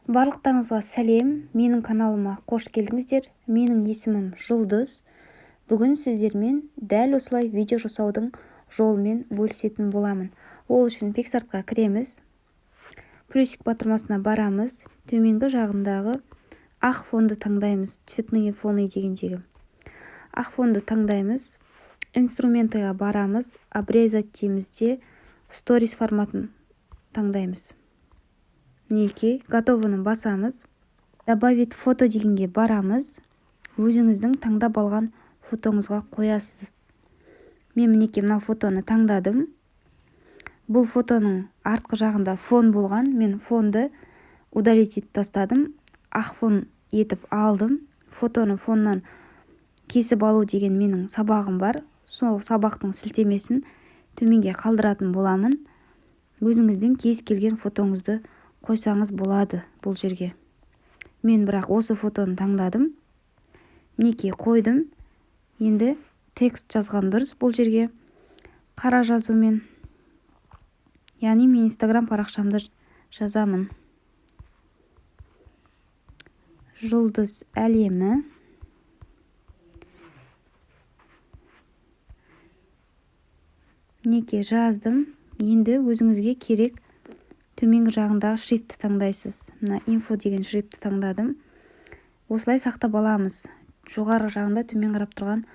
Барлықтарыңызға сәлем, менің каналыма қош келдіңіздер. Менің есімім Жұлдыз. Бүгін сіздермен дәл осылай видео жасаудың жолымен бөлісетін боламын. Ол үшін PicsArtқа кіреміз. Плюсик батырмасына барамыз. Төменгі жағындағы ақ фонды таңдаймыз. Цветные фоны дегендегі. Ақ фонды таңдаймыз. Инструментыға барамыз. Обрезать деймізде Stories форматын таңдаймыз. Неке, готовыны басамыз. Добавить фото дегенге барамыз. Өзіңіздің таңдап алған фотоңызға қоясыз. Мен мінеке мына фотоны таңдадым. Бұл фотоның артқы жағында фон болған. Мен фонды удалить етіп тастадым. Ақ фон етіп алдым. Фотоны фоннан кесіп алу деген менің сабағым бар. Сол сабақтың сілтемесін төменге қалдыратын боламын. Өзіңіздің кез келген фотоңызды қойсаңыз болады бұл жерге. Мен бірақ осы фотоны таңдадым. Мінеке қойдым. Енді текст жазған дұрыс бұл жерге. Қара жазумен. Яғни мен Instagram парақшамда жазамын. Жұлдыз әлемі. Мінеке жаздым. Енді өзіңізге керек төменгі жағындағы шрифтті таңдайсыз. Мына инфо деген шрифтті таңдадым. Осылай сақтап аламыз. Жоғары жағында төмен қарап тұрған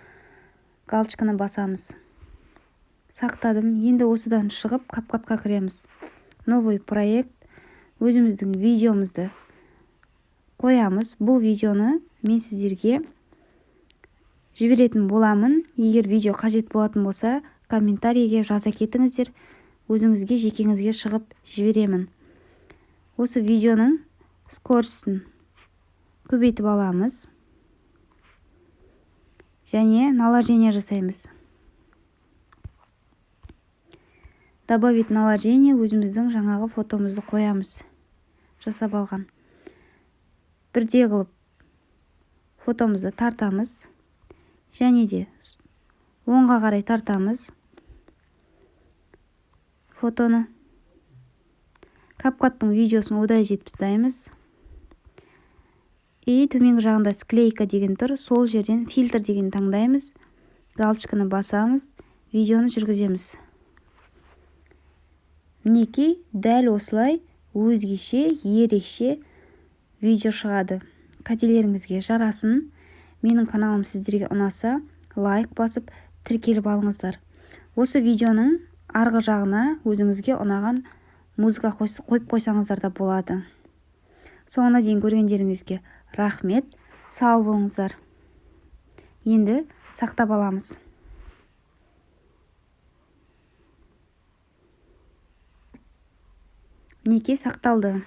галочканы басамыз. Сақтадым. Енді осыдан шығып CapCut'қа кіреміз. Новый проект. Өзіміздің видеомызды қоямыз. Бұл видеоны мен сіздерге жіберетін боламын. Егер видео қажет болатын болса, комментарийге жаза кетіңіздер. Өзіңізге жекеңізге шығып жіберемін. Осы видеоның скоростын көбейтіп аламыз. Және наложение жасаймыз. Добавить наложение, өзіміздің жаңағы фотомызды қоямыз. Жасап алған. Бірде қылып фотомызды тартамыз. Және де оңға қарай тартамыз. Фотоны. CapCut'тың видеосын удалить етіп тастаймыз. И төменгі жағында склейка деген тұр. Сол жерден фильтр деген таңдаймыз. Галочканы басамыз. Видеоны жүргіземіз. Мінеке дәл осылай өзгеше, ерекше видео шығады. Қателеріңізге жарасын. Менің каналым сіздерге ұнаса, лайк басып, тіркеліп алыңыздар. Осы видеоның арғы жағына өзіңізге ұнаған музыка қойып қойсаңыздар да болады. Соңына дейін көргендеріңізге рахмет. Сау болыңыздар. Енді сақтап аламыз. Мінеке сақталды.